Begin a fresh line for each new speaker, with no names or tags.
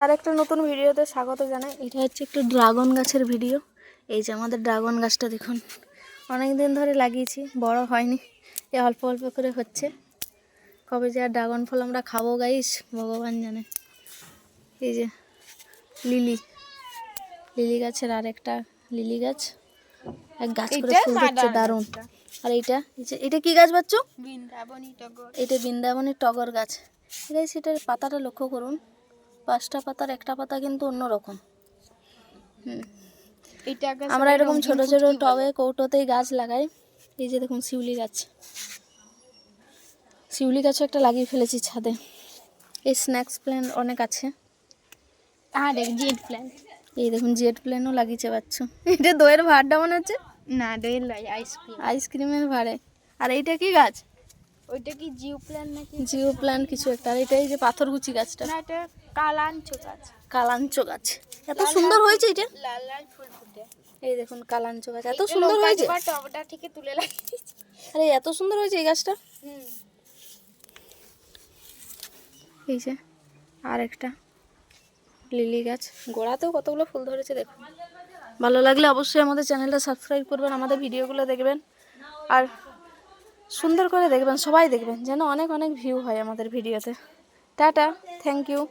আর একটা নতুন ভিডিওতে স্বাগত জানাই। এটা হচ্ছে একটা ড্রাগন গাছের ভিডিও। এই যে আমাদের ড্রাগন গাছটা দেখুন, অনেক দিন ধরে লাগিয়েছি, বড় হয়নি, এ অল্প অল্প করে হচ্ছে। কবে যে আর ড্রাগন ফল আমরা খাবো গাইস ভগবান জানে। এই যে লিলি লিলি গাছের আর একটা লিলি গাছ, এক গাছ করে ফুল দিচ্ছে দারুণ। আর এইটা এটা কি গাছ বাচ্চু? বৃন্দাবনী টগর। এটা বৃন্দাবনী টগর গাছ। গাইস এটার পাতাটা লক্ষ্য করুন, 5টা পাতার একটা পাতা কিন্তু অন্যরকম। আমরা এরকম ছোট ছোট টবে কৌটোতেই গাছ লাগাই। এই যে দেখুন শিউলি গাছ, শিউলি গাছও একটা লাগিয়ে ফেলেছি ছাদে। এই স্ন্যাক্স প্ল্যান্ট অনেক আছে। আর জেড প্ল্যান্ট, এই দেখুন জেড প্ল্যান্টও লাগিয়েছে বাচ্চু। এটা দইয়ের ভাড়টা মনে হচ্ছে, না দইয়ের নয়, আইসক্রিমের ভাড়ে। আর এইটা কি গাছ? ওইটা কি জিও প্ল্যান্ট নাকি? জিও প্ল্যান্ট কিছু একটা। আর এটা এই যে পাথরকুচি গাছটা, না এটা কালাঞ্চো গাছ। কালাঞ্চো গাছ এত সুন্দর হয়েছে, এটা লাল লাল ফুল ফুটে। এই দেখুন কালাঞ্চো গাছ এত সুন্দর হয়েছে, টবটা থেকে তুলে লাগিয়েছি। আরে এত সুন্দর হয়েছে এই গাছটা। এই যে আর একটা লিলি গাছ, গোড়াতেও কতগুলো ফুল ধরেছে দেখুন। ভালো লাগলে অবশ্যই আমাদের চ্যানেলটা সাবস্ক্রাইব করবেন, আমাদের ভিডিওগুলো দেখবেন, আর সুন্দর করে দেখবেন, সবাই দেখবেন যেন অনেক অনেক ভিউ হয় আমাদের ভিডিওতে। Tata, thank you.